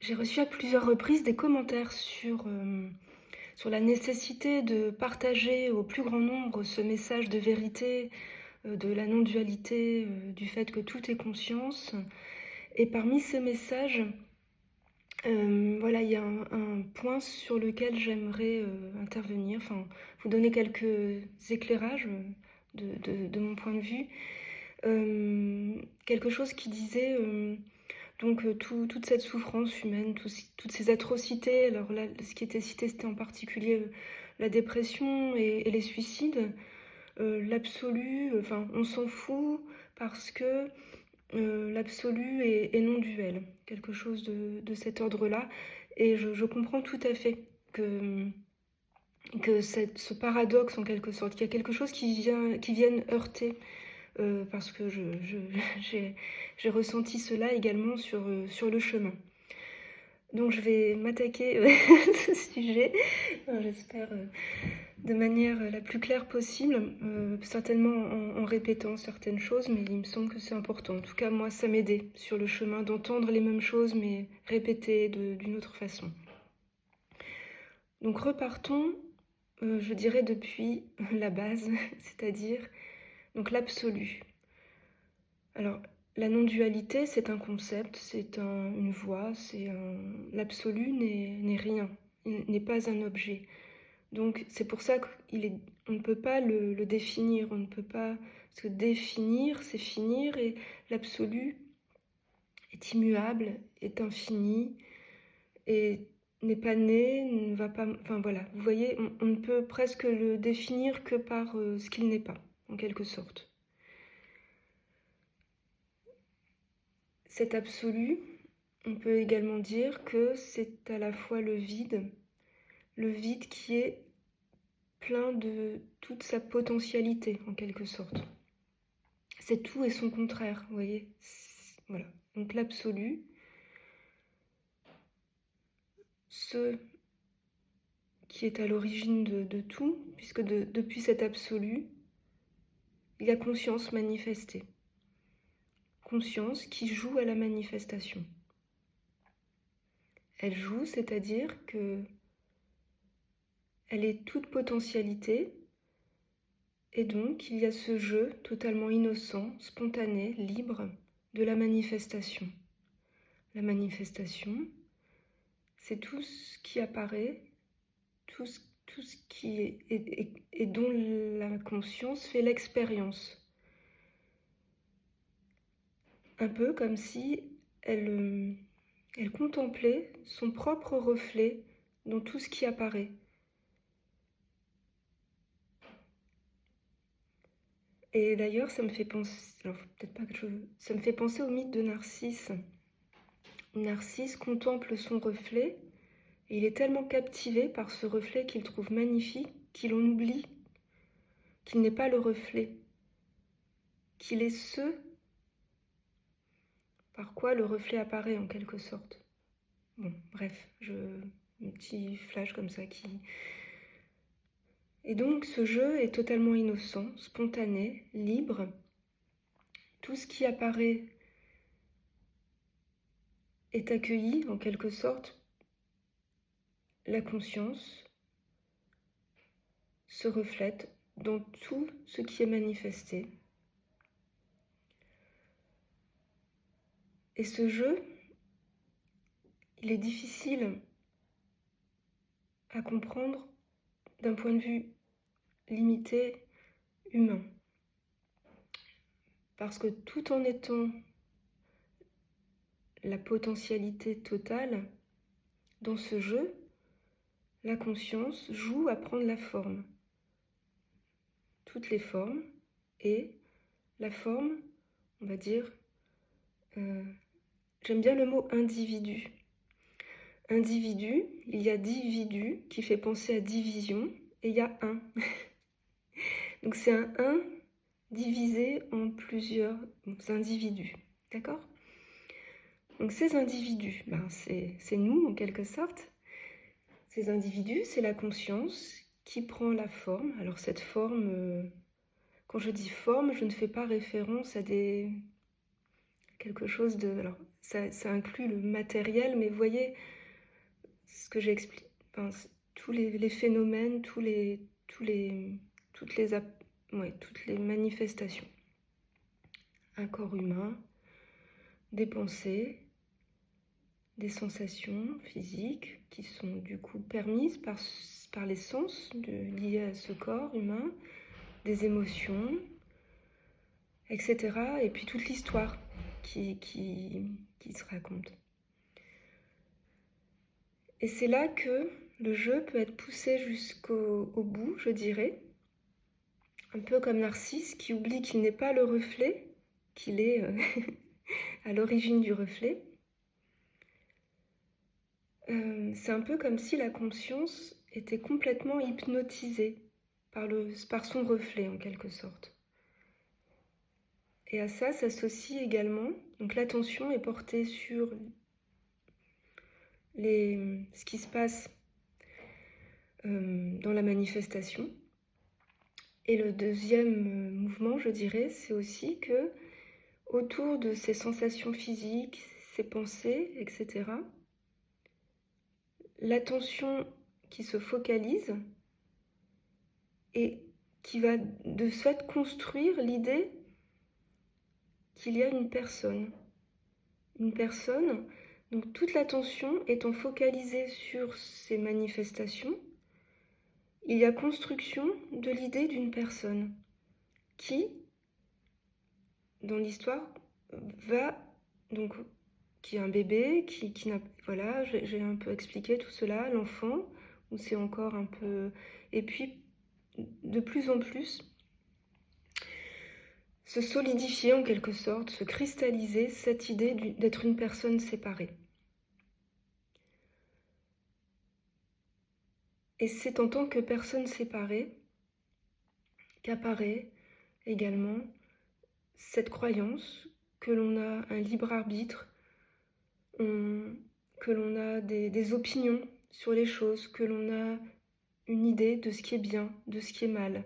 J'ai reçu à plusieurs reprises des commentaires sur la nécessité de partager au plus grand nombre ce message de vérité, de la non-dualité, du fait que tout est conscience. Et parmi ces messages, voilà, il y a un point sur lequel j'aimerais, intervenir, enfin, vous donner quelques éclairages, de mon point de vue. Quelque chose qui disait, donc toute cette souffrance humaine, toutes ces atrocités, alors là, ce qui était cité, c'était en particulier la dépression et les suicides, l'absolu, enfin, on s'en fout parce que l'absolu est non duel, quelque chose de cet ordre-là. Et je comprends tout à fait que ce paradoxe, en quelque sorte, qu'il y a quelque chose qui vienne heurter, parce que j'ai ressenti cela également sur le chemin. Donc je vais m'attaquer à ce sujet, j'espère de manière la plus claire possible, certainement en répétant certaines choses, mais il me semble que c'est important. En tout cas, moi, ça m'aidait sur le chemin d'entendre les mêmes choses, mais répétées d'une autre façon. Donc repartons, je dirais, depuis la base, c'est-à-dire donc l'absolu. Alors, la non-dualité, c'est un concept, c'est une voie, l'absolu n'est rien, il n'est pas un objet. Donc c'est pour ça qu'on ne peut pas le définir, on ne peut pas... Parce que définir, c'est finir, et l'absolu est immuable, est infini, et n'est pas né, ne va pas... Enfin voilà, vous voyez, on ne peut presque le définir que par ce qu'il n'est pas, en quelque sorte. Cet absolu, on peut également dire que c'est à la fois le vide qui est plein de toute sa potentialité, en quelque sorte. C'est tout et son contraire, vous voyez. Voilà. Donc l'absolu, ce qui est à l'origine de tout, puisque depuis cet absolu, il y a conscience manifestée. Conscience qui joue à la manifestation. Elle joue, c'est-à-dire que elle est toute potentialité, et donc il y a ce jeu totalement innocent, spontané, libre de la manifestation. La manifestation, c'est tout ce qui apparaît, tout ce qui est et dont la conscience fait l'expérience. Un peu comme si elle contemplait son propre reflet dans tout ce qui apparaît. Et d'ailleurs, ça me fait penser, alors peut-être pas que ça me fait penser au mythe de Narcisse. Narcisse contemple son reflet, et il est tellement captivé par ce reflet qu'il trouve magnifique qu'il en oublie qu'il n'est pas le reflet, qu'il est ce par quoi le reflet apparaît en quelque sorte. Bon, bref, un petit flash comme ça qui... Et donc ce jeu est totalement innocent, spontané, libre. Tout ce qui apparaît est accueilli en quelque sorte. La conscience se reflète dans tout ce qui est manifesté. Et ce jeu, il est difficile à comprendre d'un point de vue limité, humain. Parce que tout en étant la potentialité totale, dans ce jeu, la conscience joue à prendre la forme. Toutes les formes, et la forme, on va dire, j'aime bien le mot individu. Individu, il y a dividu qui fait penser à division, et il y a un. Donc c'est un 1 divisé en plusieurs individus, d'accord? Donc ces individus, c'est nous en quelque sorte. Ces individus, c'est la conscience qui prend la forme. Alors cette forme, quand je dis forme, je ne fais pas référence à des quelque chose de... Alors, ça inclut le matériel, mais vous voyez ce que j'explique, enfin, tous les phénomènes, toutes les manifestations. Un corps humain, des pensées, des sensations physiques qui sont du coup permises par les sens liés à ce corps humain, des émotions, etc. Et puis toute l'histoire qui se raconte. Et c'est là que le jeu peut être poussé jusqu'au bout, je dirais, un peu comme Narcisse qui oublie qu'il n'est pas le reflet, qu'il est à l'origine du reflet. C'est un peu comme si la conscience était complètement hypnotisée par son reflet en quelque sorte. Et à ça s'associe également, donc l'attention est portée sur ce qui se passe dans la manifestation. Et le deuxième mouvement, je dirais, c'est aussi que autour de ces sensations physiques, ces pensées, etc., l'attention qui se focalise et qui va de ce fait construire l'idée qu'il y a une personne. Une personne, donc toute l'attention étant focalisée sur ces manifestations, il y a construction de l'idée d'une personne qui, dans l'histoire, qui est un bébé, qui n'a... Voilà, j'ai un peu expliqué tout cela, l'enfant, où c'est encore un peu... Et puis, de plus en plus, se solidifier en quelque sorte, se cristalliser cette idée d'être une personne séparée. Et c'est en tant que personne séparée qu'apparaît également cette croyance que l'on a un libre arbitre, que l'on a des opinions sur les choses, que l'on a une idée de ce qui est bien, de ce qui est mal,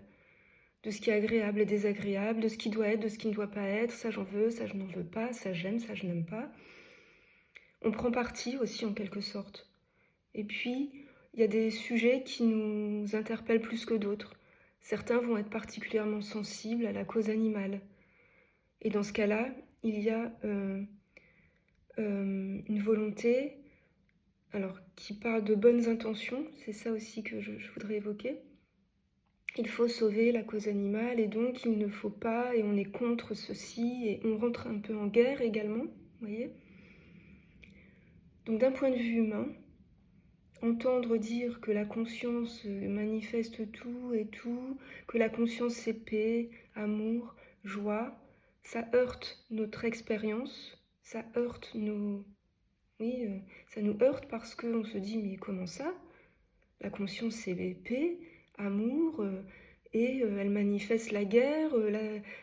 de ce qui est agréable et désagréable, de ce qui doit être, de ce qui ne doit pas être, ça j'en veux, ça je n'en veux pas, ça j'aime, ça je n'aime pas. On prend parti aussi en quelque sorte. Et puis, il y a des sujets qui nous interpellent plus que d'autres. Certains vont être particulièrement sensibles à la cause animale. Et dans ce cas-là, il y a une volonté, alors qui parle de bonnes intentions, c'est ça aussi que je voudrais évoquer. Il faut sauver la cause animale et donc il ne faut pas, et on est contre ceci, et on rentre un peu en guerre également, vous voyez. Donc d'un point de vue humain, entendre dire que la conscience manifeste tout et tout, que la conscience c'est paix, amour, joie, ça heurte notre expérience, ça heurte nos... Oui, ça nous heurte parce qu'on se dit mais comment ça? La conscience c'est paix, amour, et elle manifeste la guerre,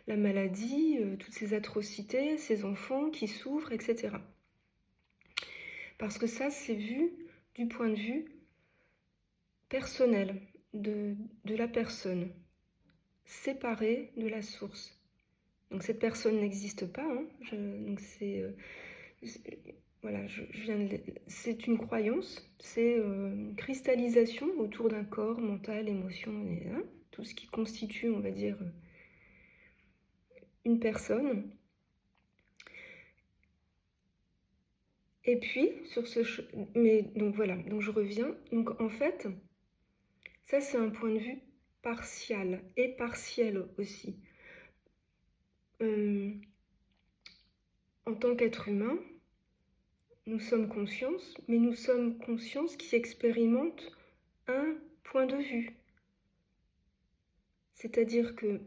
la maladie, toutes ces atrocités, ces enfants qui souffrent, etc. Parce que ça c'est vu du point de vue personnel de la personne, séparée de la source. Donc cette personne n'existe pas, hein, donc voilà, c'est une croyance, c'est une cristallisation autour d'un corps, mental, émotion, et, hein, tout ce qui constitue, on va dire, une personne. Et puis, donc voilà, donc je reviens. Donc en fait, ça c'est un point de vue partial et partiel aussi. En tant qu'être humain, nous sommes conscience, mais nous sommes conscience qui expérimente un point de vue. C'est-à-dire que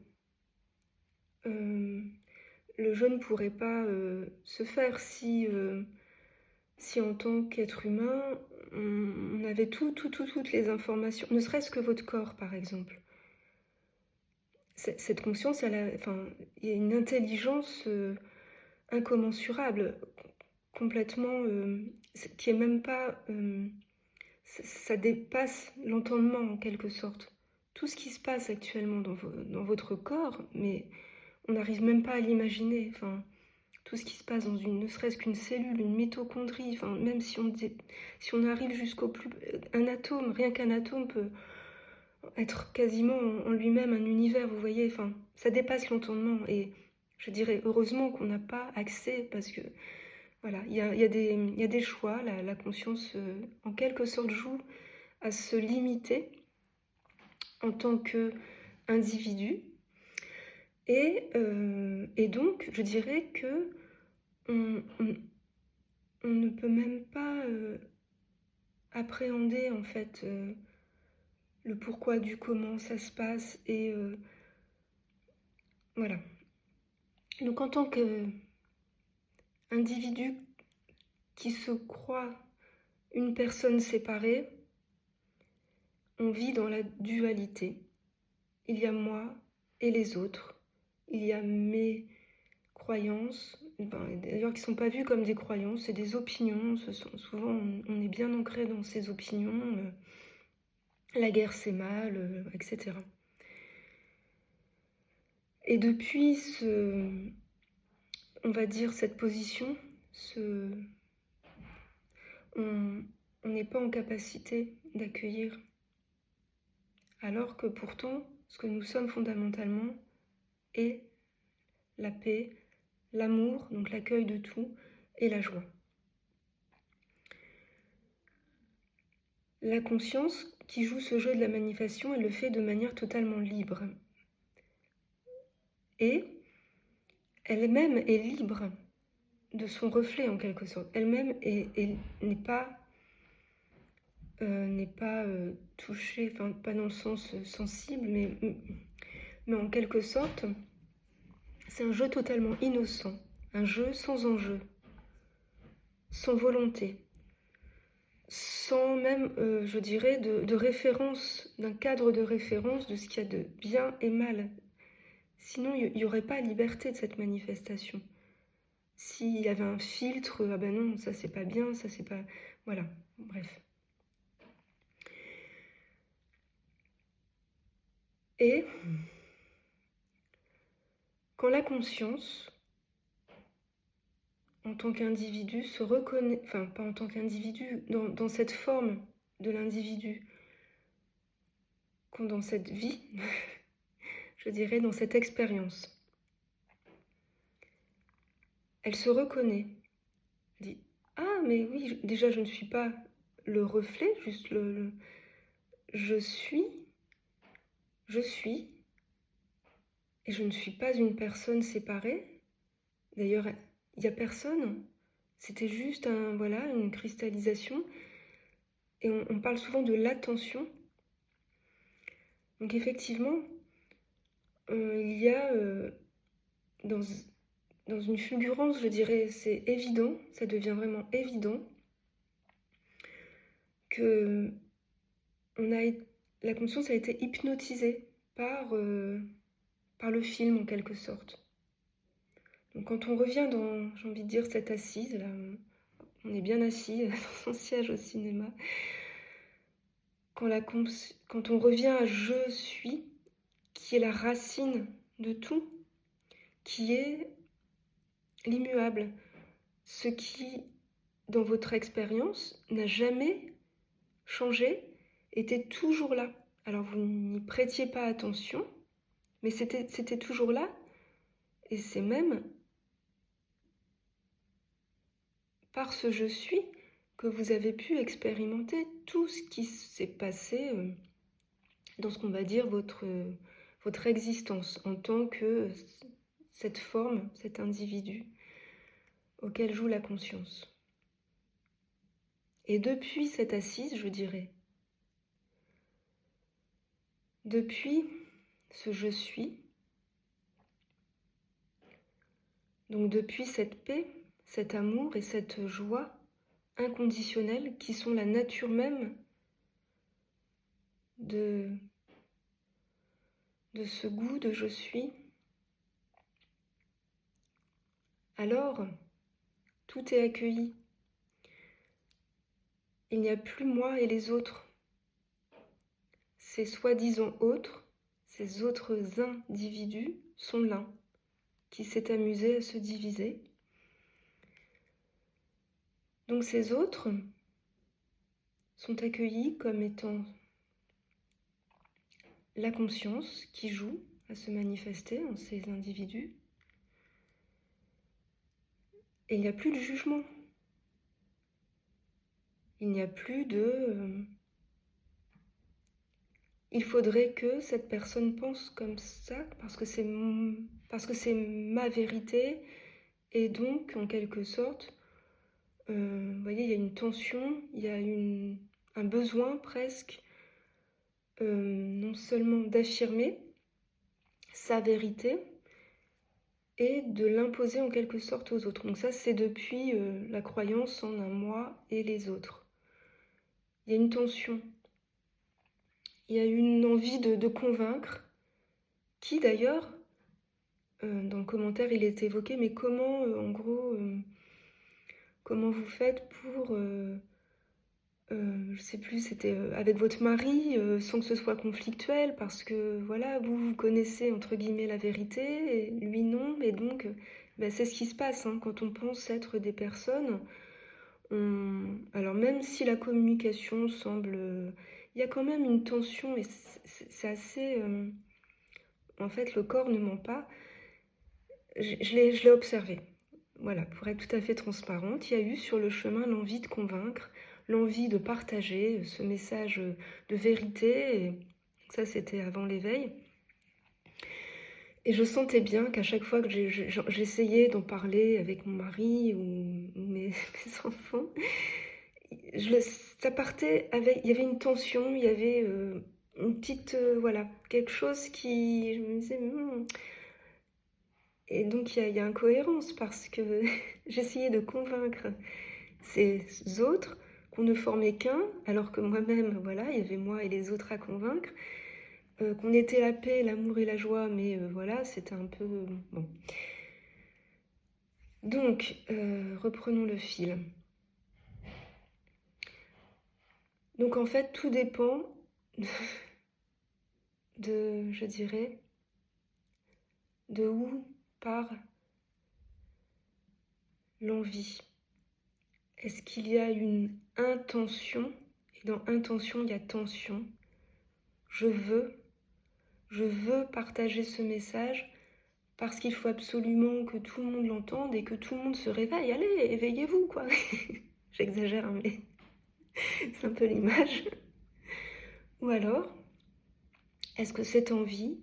le jeu ne pourrait pas se faire si en tant qu'être humain, on avait toutes les informations, ne serait-ce que votre corps par exemple. Cette conscience, il y a une intelligence incommensurable, complètement, qui est même pas... ça dépasse l'entendement en quelque sorte. Tout ce qui se passe actuellement dans votre corps, mais on n'arrive même pas à l'imaginer. Enfin, tout ce qui se passe dans ne serait-ce qu'une cellule, une mitochondrie, enfin, même si on arrive jusqu'au plus... Un atome, rien qu'un atome peut être quasiment en lui-même un univers, vous voyez, enfin, ça dépasse l'entendement. Et je dirais heureusement qu'on n'a pas accès, parce que, voilà, il y a des choix, la conscience, en quelque sorte, joue à se limiter en tant qu'individu. Et donc, je dirais que on ne peut même pas appréhender, en fait, le pourquoi du comment ça se passe. Et voilà. Donc, en tant qu'individu qui se croit une personne séparée, on vit dans la dualité. Il y a moi et les autres. Il y a mes croyances, d'ailleurs qui ne sont pas vues comme des croyances, c'est des opinions. Souvent, on est bien ancré dans ces opinions. La guerre, c'est mal, etc. Et depuis on va dire, cette position, on n'est pas en capacité d'accueillir. Alors que pourtant, ce que nous sommes fondamentalement est la paix, l'amour, donc l'accueil de tout, et la joie. La conscience qui joue ce jeu de la manifestation, elle le fait de manière totalement libre. Et elle-même est libre de son reflet en quelque sorte. Elle-même n'est pas touchée, enfin pas dans le sens sensible, mais en quelque sorte, c'est un jeu totalement innocent, un jeu sans enjeu, sans volonté, sans même, je dirais, de référence, d'un cadre de référence de ce qu'il y a de bien et mal. Sinon, il n'y aurait pas liberté de cette manifestation. S'il y avait un filtre, ah ben non, ça c'est pas bien, ça c'est pas... Voilà, bref. Et quand la conscience, en tant qu'individu, se reconnaît, enfin pas en tant qu'individu, dans cette forme de l'individu, quand dans cette vie, je dirais dans cette expérience, elle se reconnaît, elle dit « Ah mais oui, déjà je ne suis pas le reflet, juste je suis, et je ne suis pas une personne séparée. D'ailleurs, il n'y a personne, c'était juste une cristallisation. » Et on parle souvent de l'attention. Donc effectivement, il y a dans une fulgurance, je dirais, c'est évident, ça devient vraiment évident que la conscience a été hypnotisée par le film en quelque sorte. Donc quand on revient dans, j'ai envie de dire, cette assise, là, on est bien assis dans son siège au cinéma, quand on revient à « je suis », qui est la racine de tout, qui est l'immuable, ce qui, dans votre expérience, n'a jamais changé, était toujours là. Alors vous n'y prêtiez pas attention, mais c'était toujours là, et c'est même par ce « je suis » que vous avez pu expérimenter tout ce qui s'est passé dans ce qu'on va dire votre existence en tant que cette forme, cet individu auquel joue la conscience. Et depuis cette assise, je dirais, depuis ce « je suis », donc depuis cette paix, cet amour et cette joie inconditionnelle qui sont la nature même de ce goût de « je suis », alors tout est accueilli. Il n'y a plus moi et les autres. Ces soi-disant autres, ces autres individus sont l'un qui s'est amusé à se diviser Donc ces autres sont accueillis comme étant la conscience qui joue à se manifester en ces individus. Et il n'y a plus de jugement. Il n'y a plus de... il faudrait que cette personne pense comme ça parce que c'est ma vérité. Et donc, en quelque sorte, vous voyez, il y a une tension, il y a un besoin presque, non seulement d'affirmer sa vérité et de l'imposer en quelque sorte aux autres. Donc ça, c'est depuis la croyance en un moi et les autres. Il y a une tension. Il y a une envie de convaincre, qui d'ailleurs, dans le commentaire, il est évoqué, mais comment, en gros, comment vous faites pour, je sais plus, c'était avec votre mari, sans que ce soit conflictuel, parce que voilà, vous connaissez entre guillemets la vérité, et lui non, et donc, c'est ce qui se passe hein, quand on pense être des personnes. Alors même si la communication semble... il y a quand même une tension, et c'est assez... en fait, le corps ne ment pas. Je l'ai observé. Voilà, pour être tout à fait transparente, il y a eu sur le chemin l'envie de convaincre, l'envie de partager ce message de vérité. Et ça, c'était avant l'éveil. Et je sentais bien qu'à chaque fois que j'essayais d'en parler avec mon mari ou mes enfants, ça partait avec... Il y avait une tension, il y avait une petite... voilà, quelque chose qui... Je me disais... Et donc, il y a incohérence parce que j'essayais de convaincre ces autres qu'on ne formait qu'un, alors que moi-même, voilà, il y avait moi et les autres à convaincre, qu'on était la paix, l'amour et la joie, mais voilà, c'était un peu... bon. Donc, reprenons le fil. Donc, en fait, tout dépend de, je dirais, de où part l'envie. Est-ce qu'il y a une intention? Et dans intention, il y a tension. Je veux partager ce message parce qu'il faut absolument que tout le monde l'entende et que tout le monde se réveille. Allez, éveillez-vous, quoi. J'exagère, hein, mais c'est un peu l'image. Ou alors, est-ce que cette envie,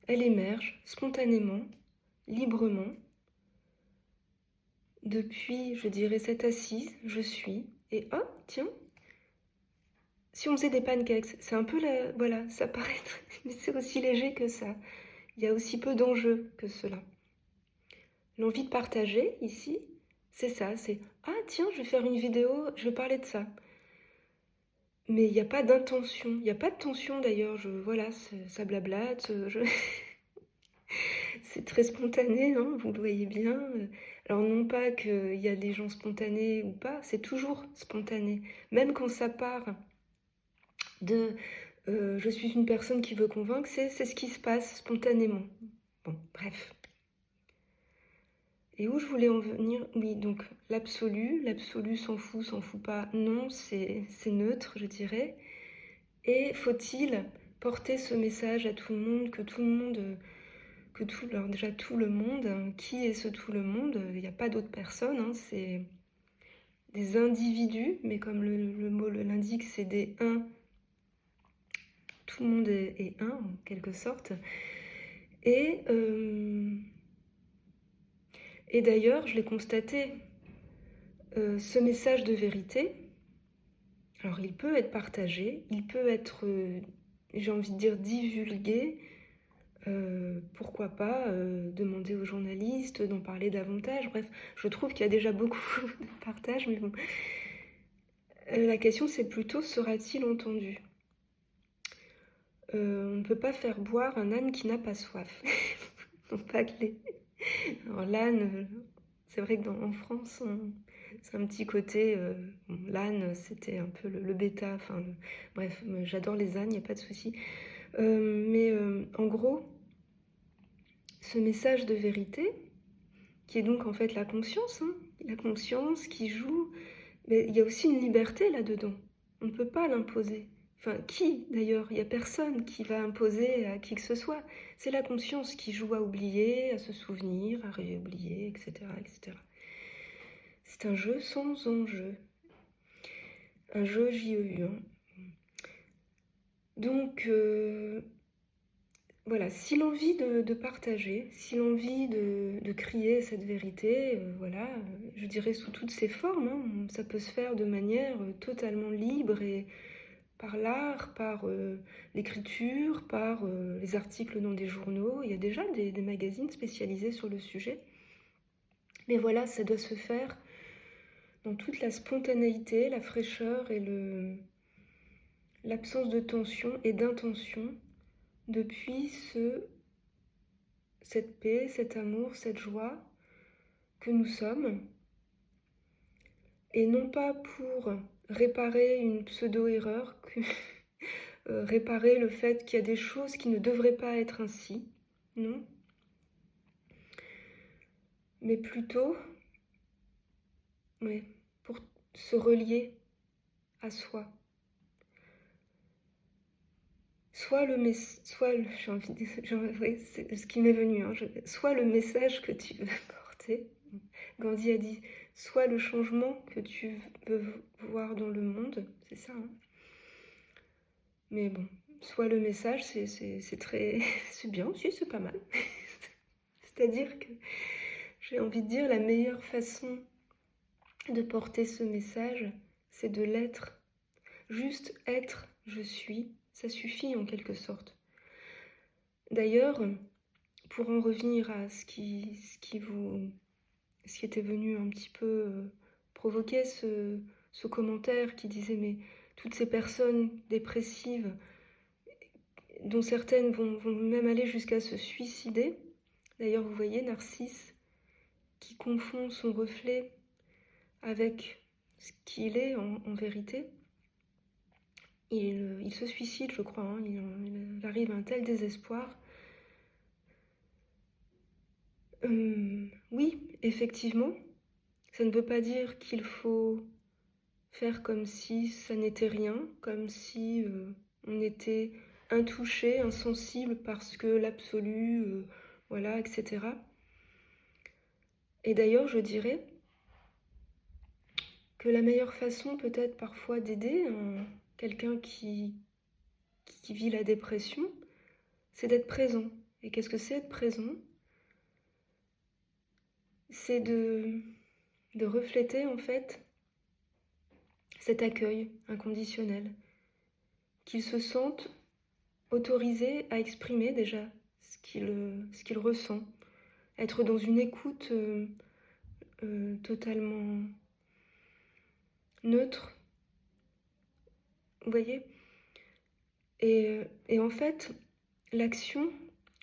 elle émerge spontanément, librement, depuis, je dirais, cette assise, je suis, et hop, tiens, si on faisait des pancakes, c'est un peu la... Voilà, ça paraît... Mais c'est aussi léger que ça. Il y a aussi peu d'enjeux que cela. L'envie de partager, ici, c'est ça, c'est « Ah tiens, je vais faire une vidéo, je vais parler de ça ». Mais il n'y a pas d'intention, il n'y a pas de tension d'ailleurs, voilà, ça blablate, c'est très spontané, hein, vous le voyez bien. Alors non pas qu'il y a des gens spontanés ou pas, c'est toujours spontané. Même quand ça part de je suis une personne qui veut convaincre, c'est ce qui se passe spontanément. Bon, bref. Et où je voulais en venir? Oui, donc l'absolu s'en fout pas. Non, c'est neutre, je dirais. Et faut-il porter ce message à tout le monde, alors déjà tout le monde, hein, qui est ce tout le monde? Il n'y a pas d'autres personnes, hein, c'est des individus, mais comme le mot l'indique, c'est des uns. Tout le monde est un, en quelque sorte. Et d'ailleurs, je l'ai constaté, ce message de vérité, alors il peut être partagé, il peut être, j'ai envie de dire, divulgué. Pourquoi pas demander aux journalistes d'en parler davantage. Bref, je trouve qu'il y a déjà beaucoup de partage, mais bon. La question, c'est plutôt, sera-t-il entendu? On ne peut pas faire boire un âne qui n'a pas soif. Non pas que les... Alors l'âne, c'est vrai que en France, c'est un petit côté... l'âne, c'était un peu le bêta. Enfin, bref, j'adore les ânes, il n'y a pas de souci. Mais en gros, ce message de vérité, qui est donc en fait la conscience, hein, la conscience qui joue, mais il y a aussi une liberté là-dedans. On ne peut pas l'imposer. Enfin, qui d'ailleurs? Il n'y a personne qui va imposer à qui que ce soit. C'est la conscience qui joue à oublier, à se souvenir, à réoublier, etc., etc. C'est un jeu sans enjeu. Un jeu JEU. Hein. Donc, voilà, si l'envie de partager, si l'envie de crier cette vérité, voilà, je dirais sous toutes ses formes, hein, ça peut se faire de manière totalement libre et par l'art, par l'écriture, par les articles dans des journaux. Il y a déjà des magazines spécialisés sur le sujet. Mais voilà, ça doit se faire dans toute la spontanéité, la fraîcheur et l'absence de tension et d'intention depuis cette paix, cet amour, cette joie que nous sommes. Et non pas pour réparer une pseudo-erreur, réparer le fait qu'il y a des choses qui ne devraient pas être ainsi, non. Mais plutôt, ouais, pour se relier à soi. J'ai envie de, oui, c'est ce qui m'est venu, hein, soit le message que tu veux porter. Gandhi a dit, soit le changement que tu veux voir dans le monde, c'est ça. Hein. Mais bon, soit le message, c'est très, c'est bien aussi, c'est pas mal. C'est-à-dire que j'ai envie de dire la meilleure façon de porter ce message, c'est de l'être. Juste être, je suis, ça suffit en quelque sorte. D'ailleurs, pour en revenir à ce qui était venu un petit peu provoquer ce commentaire qui disait mais toutes ces personnes dépressives, dont certaines vont même aller jusqu'à se suicider. D'ailleurs, vous voyez Narcisse qui confond son reflet avec ce qu'il est en vérité. Il se suicide, je crois, hein. Il arrive à un tel désespoir. Oui, effectivement, ça ne veut pas dire qu'il faut faire comme si ça n'était rien, comme si on était intouché, insensible parce que l'absolu, voilà, etc. Et d'ailleurs, je dirais que la meilleure façon peut-être parfois d'aider quelqu'un qui vit la dépression, c'est d'être présent. Et qu'est-ce que c'est être présent? C'est de refléter en fait cet accueil inconditionnel, qu'ils se sentent autorisés à exprimer déjà ce qu'il ressent, être dans une écoute totalement neutre, vous voyez. Et en fait, l'action,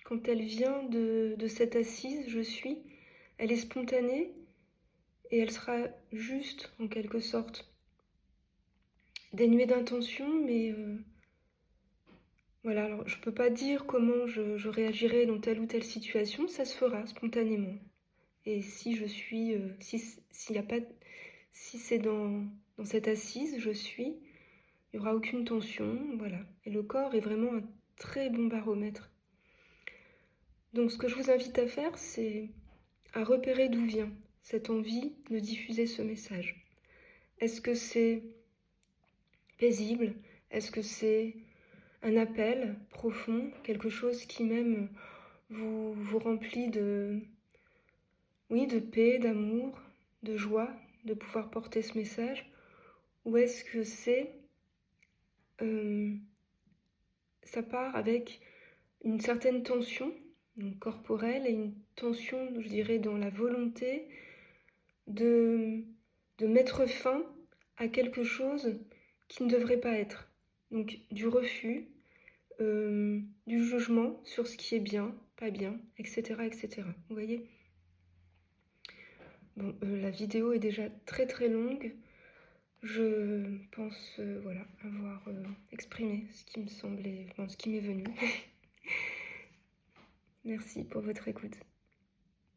quand elle vient de cette assise, je suis, elle est spontanée et elle sera juste en quelque sorte, dénuée d'intention, mais voilà, alors je peux pas dire comment je réagirai dans telle ou telle situation, ça se fera spontanément. Et si je suis, s'il y a pas, si c'est dans cette assise, je suis, il n'y aura aucune tension, voilà. Et le corps est vraiment un très bon baromètre. Donc ce que je vous invite à faire, c'est à repérer d'où vient cette envie de diffuser ce message. Est-ce que c'est paisible? Est-ce que c'est un appel profond, quelque chose qui même vous remplit de paix, d'amour, de joie, de pouvoir porter ce message? Ou est-ce que ça part avec une certaine tension donc corporelle et une tension, je dirais, dans la volonté de mettre fin à quelque chose qui ne devrait pas être. Donc du refus, du jugement sur ce qui est bien, pas bien, etc. etc. Vous voyez ? Bon, la vidéo est déjà très très longue. Je pense voilà, avoir exprimé ce qui me semblait, enfin, ce qui m'est venu. Merci pour votre écoute.